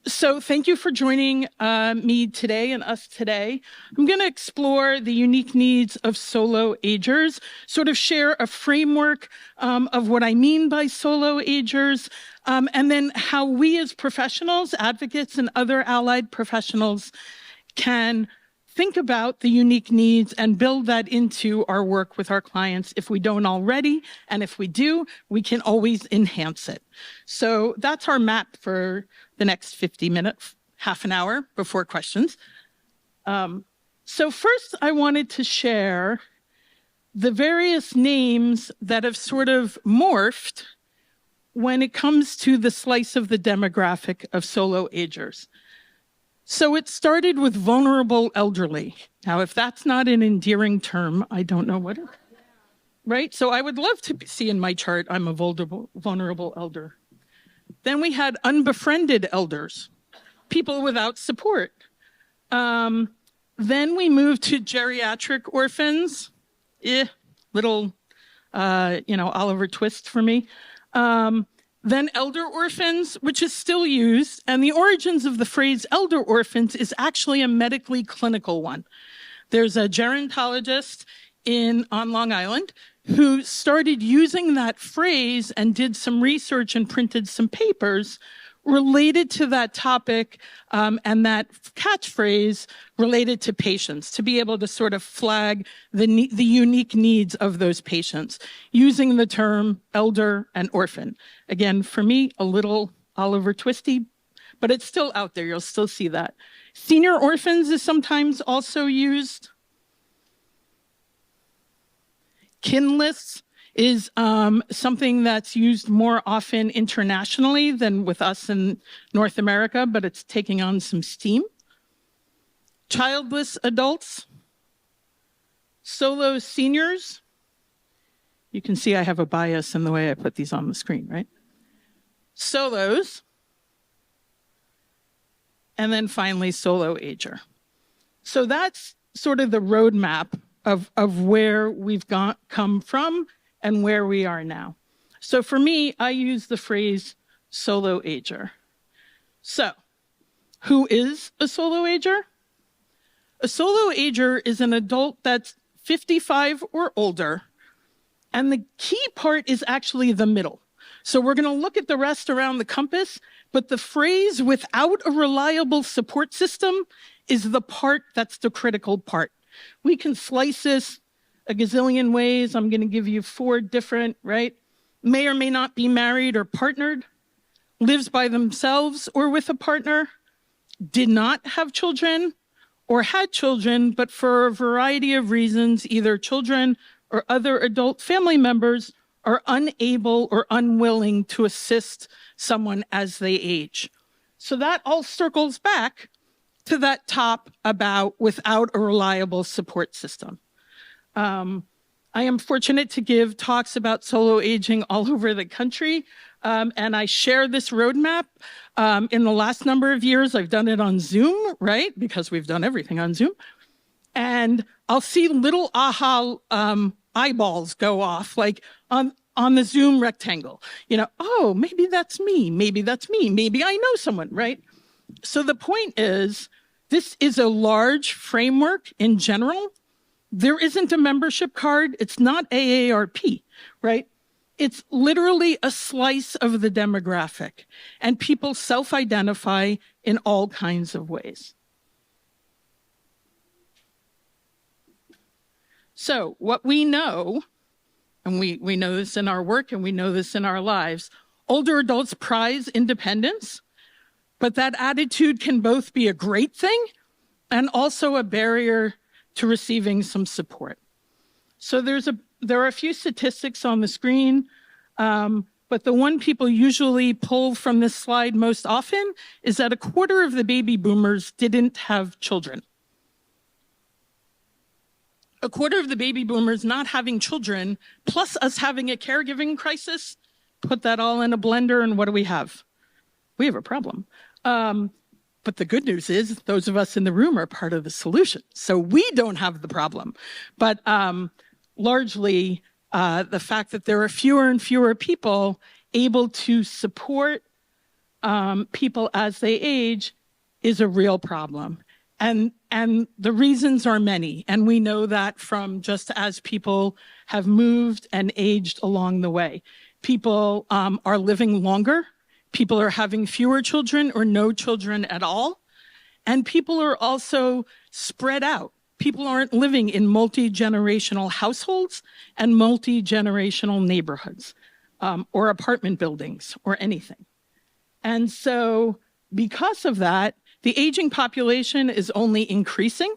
So thank you for joining me today and us today. I'm going to explore the unique needs of solo agers, sort of share a framework of what I mean by solo agers, and then how we as professionals, advocates, and other allied professionals can think about the unique needs and build that into our work with our clients if we don't already, and if we do, we can always enhance it. So that's our map for the next 50 minutes, half an hour before questions. So first I wanted to share the various names that have sort of morphed when it comes to the slice of the demographic of solo agers. So it started with vulnerable elderly. Now, if that's not an endearing term, I don't know what it is, right? So I would love to see in my chart, I'm a vulnerable elder. Then we had unbefriended elders, people without support. Then we moved to geriatric orphans, little, Oliver Twist for me. Then elder orphans, which is still used, and the origins of the phrase elder orphans is actually a medically clinical one. There's a gerontologist on Long Island who started using that phrase and did some research and printed some papers related to that topic and that catchphrase related to patients, to be able to sort of flag the unique needs of those patients using the term elder and orphan. Again, for me, a little Oliver Twisty, but it's still out there. You'll still see that. Senior orphans is sometimes also used. Kinless is something that's used more often internationally than with us in North America, but it's taking on some steam. Childless adults, solo seniors. You can see I have a bias in the way I put these on the screen, right? Solos. And then finally, solo ager. So that's sort of the roadmap of where we've come from and where we are now. So for me, I use the phrase solo ager. So who is a solo ager? A solo ager is an adult that's 55 or older. And the key part is actually the middle. So we're going to look at the rest around the compass, but the phrase without a reliable support system is the part that's the critical part. We can slice this a gazillion ways. I'm going to give you 4 different, right? May or may not be married or partnered, lives by themselves or with a partner, did not have children or had children, but for a variety of reasons, either children or other adult family members are unable or unwilling to assist someone as they age. So that all circles back to that top about without a reliable support system. I am fortunate to give talks about solo aging all over the country, and I share this roadmap. In the last number of years, I've done it on Zoom, right? Because we've done everything on Zoom. And I'll see little aha eyeballs go off, like on the Zoom rectangle. Oh, maybe that's me, maybe that's me, maybe I know someone, right? So the point is, this is a large framework in general. There isn't a membership card. It's not AARP, right? It's literally a slice of the demographic, and people self-identify in all kinds of ways. So what we know, and we know this in our work and we know this in our lives, older adults prize independence, but that attitude can both be a great thing and also a barrier to receiving some support. So there are a few statistics on the screen, but the one people usually pull from this slide most often is that 1/4 of the baby boomers didn't have children. 1/4 of the baby boomers not having children, plus us having a caregiving crisis, put that all in a blender, and what do we have? We have a problem. But the good news is those of us in the room are part of the solution. So we don't have the problem. But largely, the fact that there are fewer and fewer people able to support people as they age is a real problem. And the reasons are many. And we know that from just as people have moved and aged along the way. People are living longer. People are having fewer children or no children at all. And people are also spread out. People aren't living in multi-generational households and multi-generational neighborhoods or apartment buildings or anything. And so because of that, the aging population is only increasing.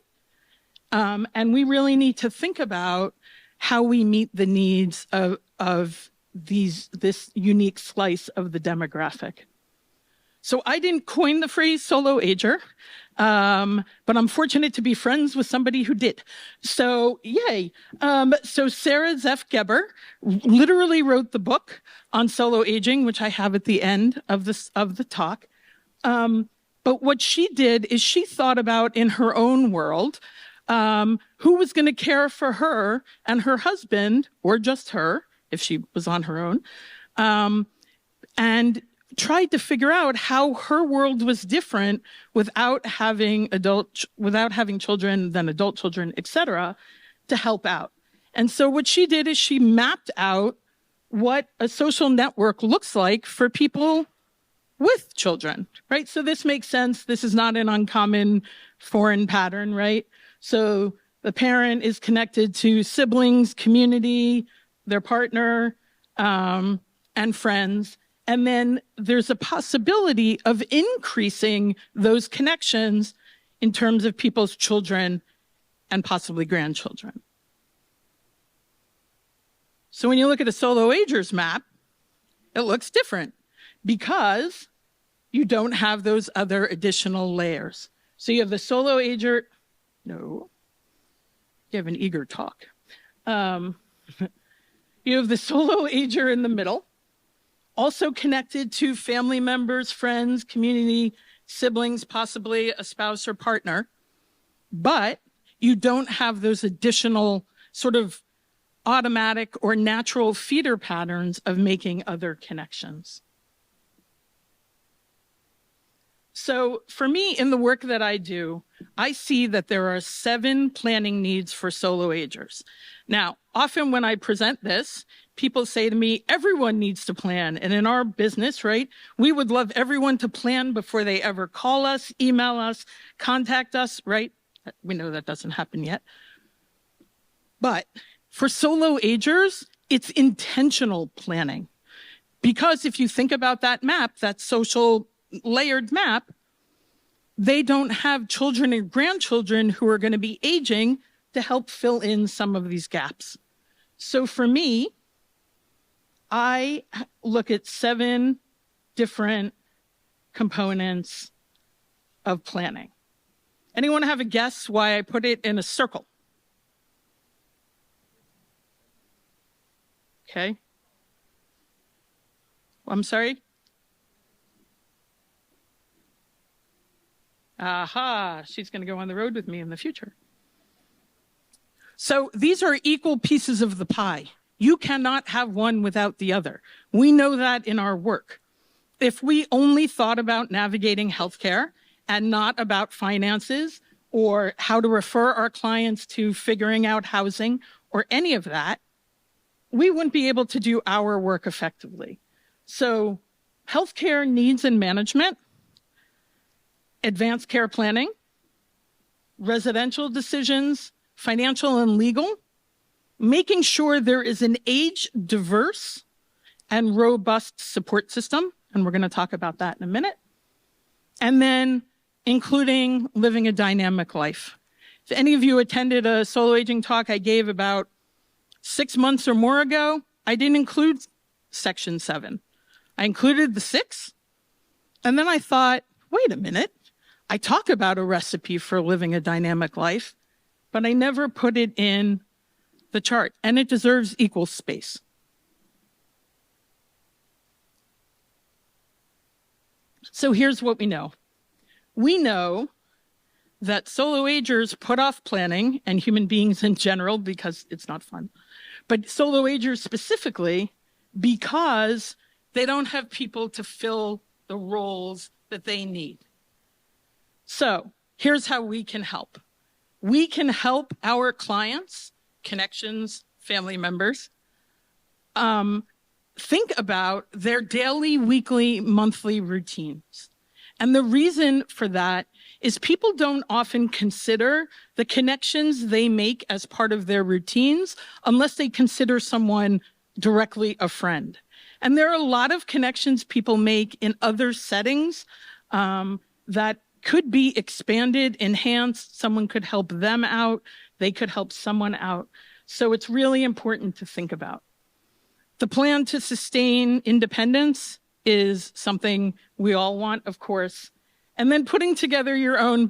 And we really need to think about how we meet the needs of this unique slice of the demographic. So I didn't coin the phrase solo ager, but I'm fortunate to be friends with somebody who did. So yay. So Sarah Zeff Geber literally wrote the book on solo aging, which I have at the end of the talk. But what she did is she thought about in her own world, who was going to care for her and her husband, or just her, if she was on her own, and tried to figure out how her world was different without having children, then adult children, etc., to help out. And so what she did is she mapped out what a social network looks like for people with children, right? So this makes sense. This is not an uncommon foreign pattern, right? So the parent is connected to siblings, community, their partner, and friends. And then there's a possibility of increasing those connections in terms of people's children and possibly grandchildren. So when you look at a solo agers map, it looks different because you don't have those other additional layers. So you have the solo ager, no, you have an eager talk. You have the solo ager in the middle, also connected to family members, friends, community, siblings, possibly a spouse or partner, but you don't have those additional sort of automatic or natural feeder patterns of making other connections. So for me, in the work that I do, I see that there are 7 planning needs for solo agers. Now, often when I present this, people say to me, everyone needs to plan. And in our business, right, we would love everyone to plan before they ever call us, email us, contact us, right? We know that doesn't happen yet. But for solo agers, it's intentional planning. Because if you think about that map, that social layered map, they don't have children and grandchildren who are going to be aging to help fill in some of these gaps. So for me, I look at 7 different components of planning. Anyone have a guess why I put it in a circle? Okay. I'm sorry? Aha, she's going to go on the road with me in the future. So these are equal pieces of the pie. You cannot have one without the other. We know that in our work. If we only thought about navigating healthcare and not about finances or how to refer our clients to figuring out housing or any of that, we wouldn't be able to do our work effectively. So healthcare needs and management, advanced care planning, residential decisions, financial and legal, making sure there is an age-diverse and robust support system, and we're going to talk about that in a minute, and then including living a dynamic life. If any of you attended a solo aging talk I gave about 6 months or more ago, I didn't include section 7. I included the 6, and then I thought, wait a minute, I talk about a recipe for living a dynamic life, but I never put it in the chart, and it deserves equal space. So here's what we know. We know that solo agers put off planning, and human beings in general, because it's not fun, but solo agers specifically because they don't have people to fill the roles that they need. So here's how we can help. We can help our clients, connections, family members, think about their daily, weekly, monthly routines. And the reason for that is people don't often consider the connections they make as part of their routines unless they consider someone directly a friend. And there are a lot of connections people make in other settings that could be expanded, enhanced. Someone could help them out. They could help someone out. So it's really important to think about. The plan to sustain independence is something we all want, of course. And then putting together your own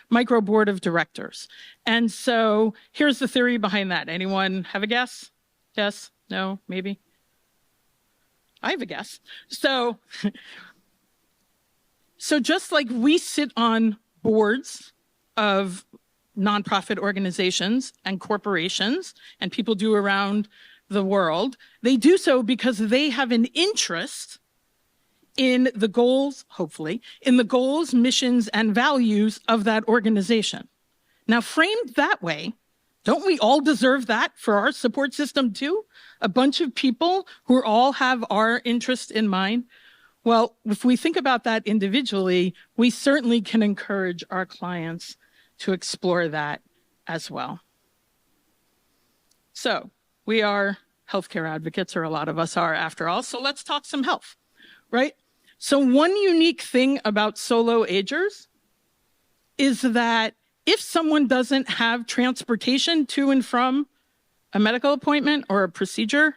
micro board of directors. And so here's the theory behind that. Anyone have a guess? Yes? No? Maybe? I have a guess. So just like we sit on boards of nonprofit organizations and corporations, and people do around the world, they do so because they have an interest in the goals, hopefully, in the goals, missions, and values of that organization. Now, framed that way, don't we all deserve that for our support system too? A bunch of people who all have our interest in mind? Well, if we think about that individually, we certainly can encourage our clients to explore that as well. So we are healthcare advocates, or a lot of us are after all, so let's talk some health, right? So one unique thing about solo agers is that if someone doesn't have transportation to and from a medical appointment or a procedure,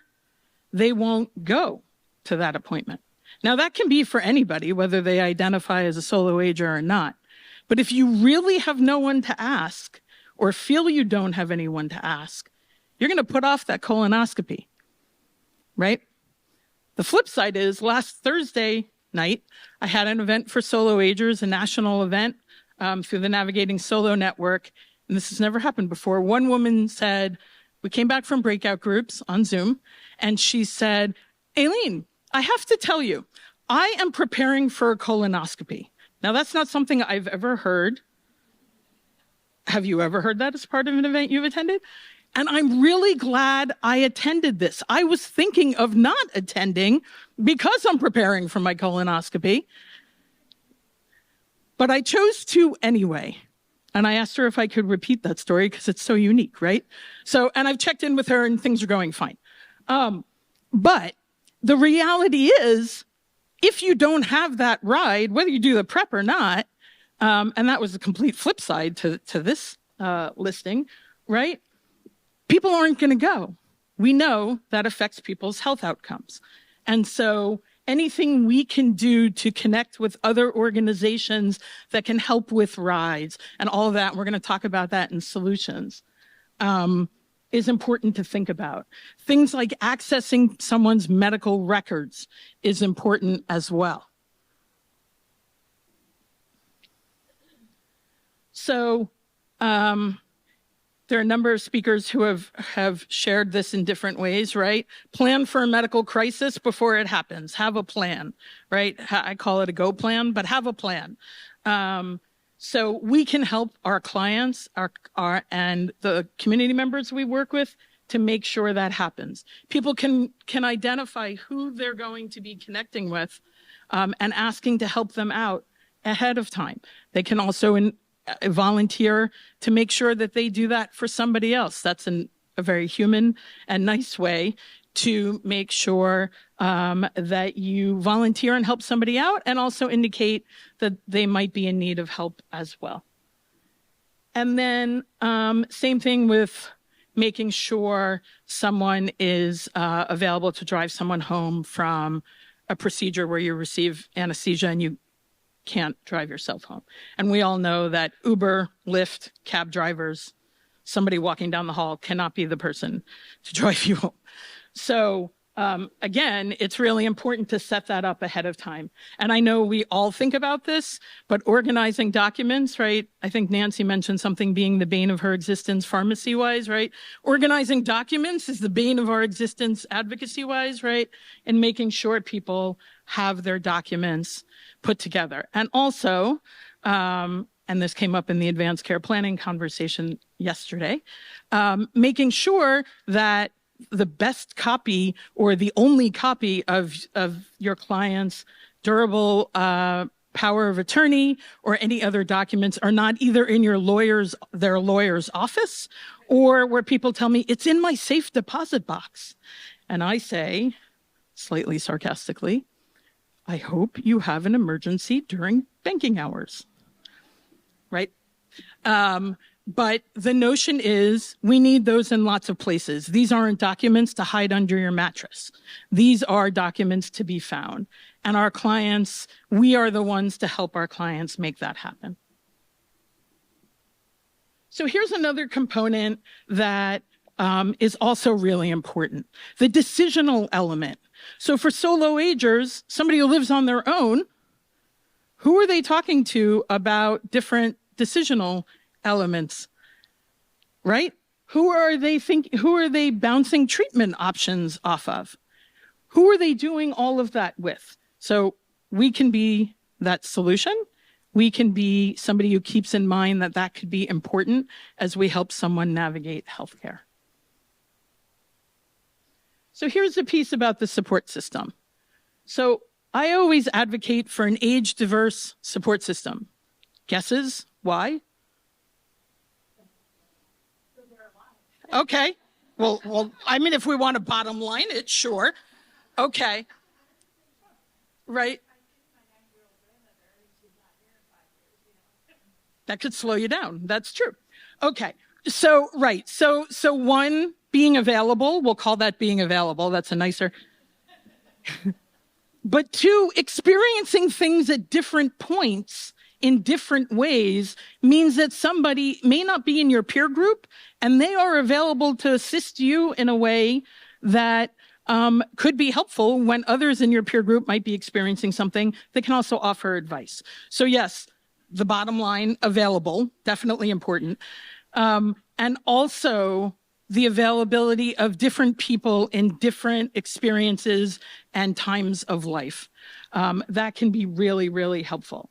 they won't go to that appointment. Now, that can be for anybody, whether they identify as a solo ager or not. But if you really have no one to ask, or feel you don't have anyone to ask, you're going to put off that colonoscopy, right? The flip side is last Thursday night, I had an event for solo agers, a national event through the Navigating Solo Network. And this has never happened before. One woman said, we came back from breakout groups on Zoom, and she said, Ailene, I have to tell you, I am preparing for a colonoscopy. Now, that's not something I've ever heard. Have you ever heard that as part of an event you've attended? And I'm really glad I attended this. I was thinking of not attending because I'm preparing for my colonoscopy, but I chose to anyway. And I asked her if I could repeat that story because it's so unique, right? So, and I've checked in with her and things are going fine. But the reality is, if you don't have that ride, whether you do the prep or not, and that was the complete flip side to this listing, right? People aren't going to go. We know that affects people's health outcomes. And so anything we can do to connect with other organizations that can help with rides and all of that, we're going to talk about that in solutions, is important to think about. Things like accessing someone's medical records is important as well. So there are a number of speakers who have shared this in different ways, right? Plan for a medical crisis before it happens. Have a plan, right? I call it a go plan, but have a plan. So we can help our clients and the community members we work with to make sure that happens. People can identify who they're going to be connecting with and asking to help them out ahead of time. They can also volunteer to make sure that they do that for somebody else. That's a very human and nice way to make sure that you volunteer and help somebody out, and also indicate that they might be in need of help as well. And then same thing with making sure someone is available to drive someone home from a procedure where you receive anesthesia and you can't drive yourself home. And we all know that Uber, Lyft, cab drivers, somebody walking down the hall cannot be the person to drive you home. So Again, it's really important to set that up ahead of time. And I know we all think about this, but organizing documents, right? I think Nancy mentioned something being the bane of her existence pharmacy-wise, right? Organizing documents is the bane of our existence advocacy-wise, right? And making sure people have their documents put together. And also, and this came up in the advanced care planning conversation yesterday, making sure that the best copy or the only copy of your client's durable power of attorney or any other documents are not either in their lawyer's office or where people tell me it's in my safe deposit box. And I say, slightly sarcastically, I hope you have an emergency during banking hours, right? But the notion is we need those in lots of places. These aren't documents to hide under your mattress. These are documents to be found. And our clients, we are the ones to help our clients make that happen. So here's another component that is also really important, the decisional element. So for solo agers, somebody who lives on their own, who are they talking to about different decisional elements, right? Who are they bouncing treatment options off of? Who are they doing all of that with? So we can be that solution. We can be somebody who keeps in mind that that could be important as we help someone navigate healthcare. So here's the piece about the support system. So I always advocate for an age-diverse support system. Guesses? Why? Okay. Well, I mean, if we want to bottom line it, sure. Okay. Right. That could slow you down. That's true. Okay. So, right. So one, being available, we'll call that being available. That's a nicer. But two, experiencing things at different points in different ways means that somebody may not be in your peer group and they are available to assist you in a way that could be helpful when others in your peer group might be experiencing something. They can also offer advice. So yes, the bottom line, available, definitely important. And also the availability of different people in different experiences and times of life. That can be really, really helpful.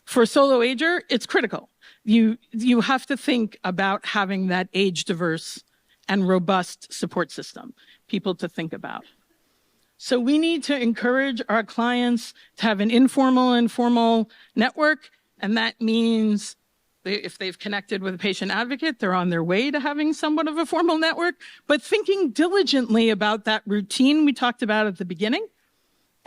For a solo ager, it's critical. You have to think about having that age-diverse and robust support system, people to think about. So we need to encourage our clients to have an informal and formal network, and that means if they've connected with a patient advocate, they're on their way to having somewhat of a formal network, but thinking diligently about that routine we talked about at the beginning,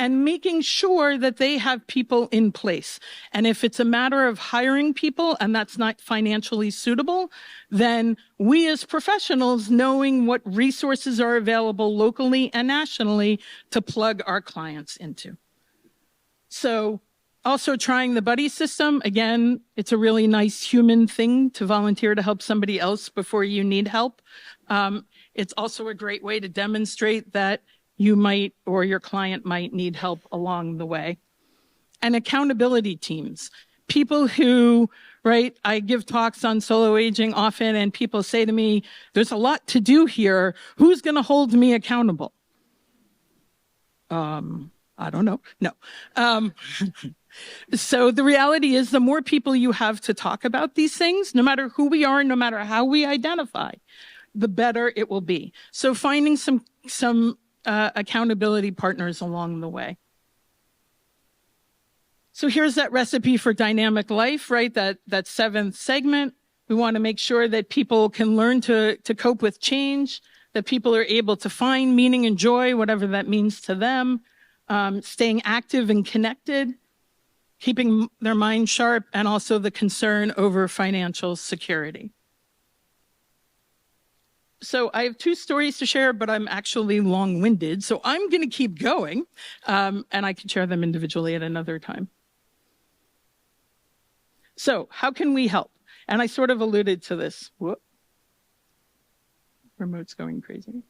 and making sure that they have people in place. And if it's a matter of hiring people and that's not financially suitable, then we as professionals knowing what resources are available locally and nationally to plug our clients into. So also trying the buddy system. Again, it's a really nice human thing to volunteer to help somebody else before you need help. It's also a great way to demonstrate that you might or your client might need help along the way. And accountability teams, people who, right, I give talks on solo aging often and people say to me, there's a lot to do here. Who's going to hold me accountable? I don't know. No. So the reality is the more people you have to talk about these things, no matter who we are, no matter how we identify, the better it will be. So finding some accountability partners along the way. So here's that recipe for dynamic life, right? That seventh segment. We want to make sure that people can learn to cope with change, that people are able to find meaning and joy, whatever that means to them, staying active and connected, keeping their mind sharp, and also the concern over financial security. So I have two stories to share, but I'm actually long-winded, so I'm going to keep going, and I can share them individually at another time. So how can we help? And I sort of alluded to this. Whoop. Remote's going crazy.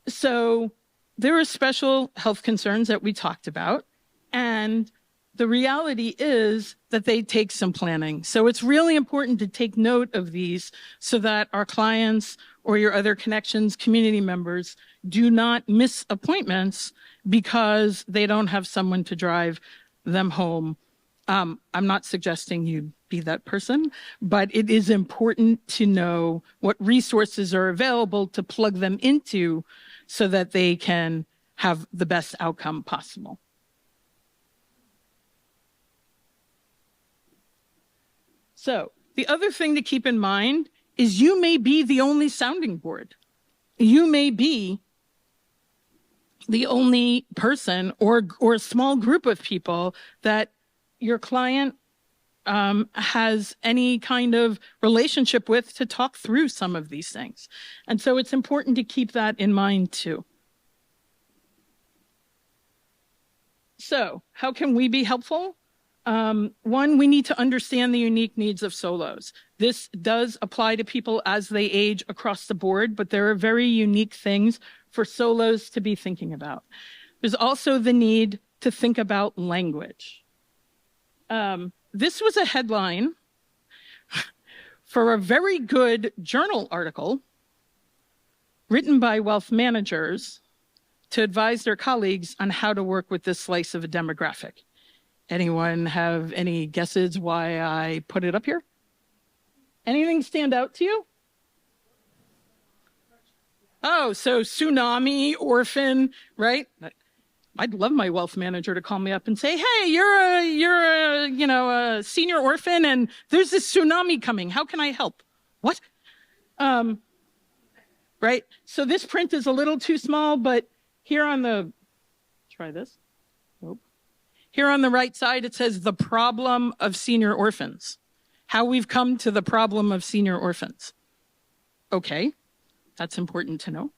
So there are special health concerns that we talked about, and the reality is that they take some planning. So it's really important to take note of these so that our clients or your other connections, community members, do not miss appointments because they don't have someone to drive them home. I'm not suggesting you be that person, but it is important to know what resources are available to plug them into so that they can have the best outcome possible. So the other thing to keep in mind is you may be the only sounding board. You may be the only person or a small group of people that your client has any kind of relationship with to talk through some of these things. And so it's important to keep that in mind too. So how can we be helpful? One, we need to understand the unique needs of solos. This does apply to people as they age across the board, but there are very unique things for solos to be thinking about. There's also the need to think about language. This was a headline for a very good journal article written by wealth managers to advise their colleagues on how to work with this slice of a demographic. Anyone have any guesses why I put it up here? Anything stand out to you? Oh, so tsunami, orphan, right? I'd love my wealth manager to call me up and say, "Hey, you're a senior orphan, and there's this tsunami coming. How can I help?" What? Right? So this print is a little too small, but here on the, try this. Nope. Here on the right side, it says the problem of senior orphans. How we've come to the problem of senior orphans. Okay, that's important to know.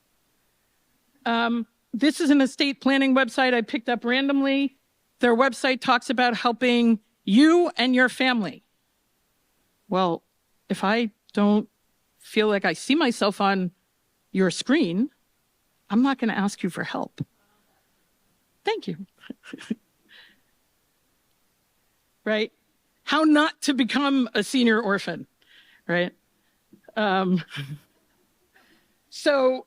This is an estate planning website I picked up randomly. Their website talks about helping you and your family. Well, if I don't feel like I see myself on your screen, I'm not going to ask you for help. Thank you. Right? How not to become a senior orphan, right? So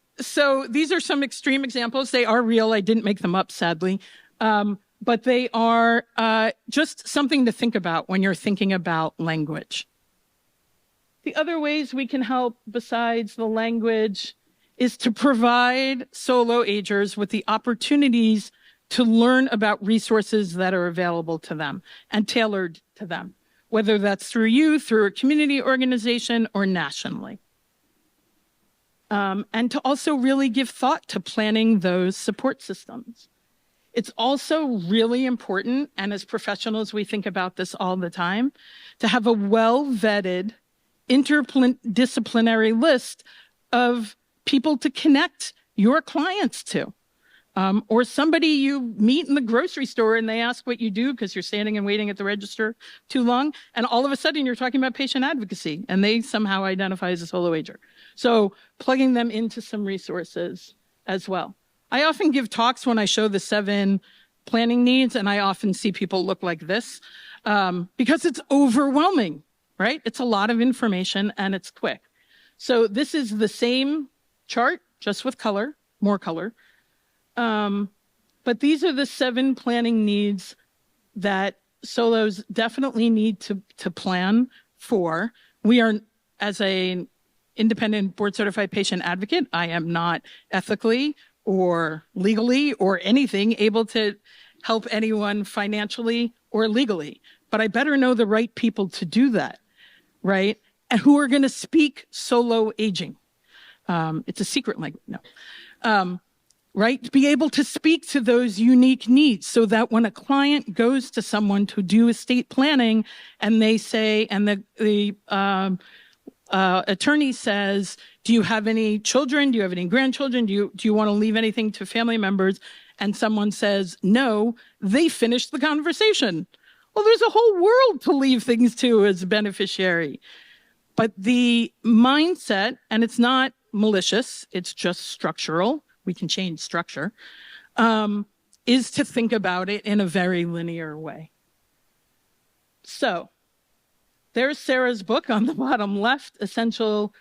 these are some extreme examples. They are real. I didn't make them up, sadly. But they are just something to think about when you're thinking about language. The other ways we can help besides the language is to provide solo agers with the opportunities to learn about resources that are available to them and tailored to them, whether that's through you, through a community organization, or nationally. And to also really give thought to planning those support systems. It's also really important, and as professionals, we think about this all the time, to have a well-vetted interdisciplinary list of people to connect your clients to. Or somebody you meet in the grocery store and they ask what you do because you're standing and waiting at the register too long, and all of a sudden you're talking about patient advocacy and they somehow identify as a solo ager. So plugging them into some resources as well. I often give talks when I show the 7 planning needs, and I often see people look like this because it's overwhelming, right? It's a lot of information and it's quick. So this is the same chart, just with color, more color. But these are the 7 planning needs that solos definitely need to plan for. We are, as an independent board certified patient advocate, I am not ethically or legally or anything able to help anyone financially or legally, but I better know the right people to do that, right? And who are going to speak solo aging. It's a secret language, no. Right? To be able to speak to those unique needs so that when a client goes to someone to do estate planning and they say, and the attorney says, do you have any children? Do you have any grandchildren? Do you want to leave anything to family members? And someone says, no, they finish the conversation. Well, there's a whole world to leave things to as a beneficiary. But the mindset, and it's not malicious, it's just structural, we can change structure, is to think about it in a very linear way. So there's Sarah's book on the bottom left, Essential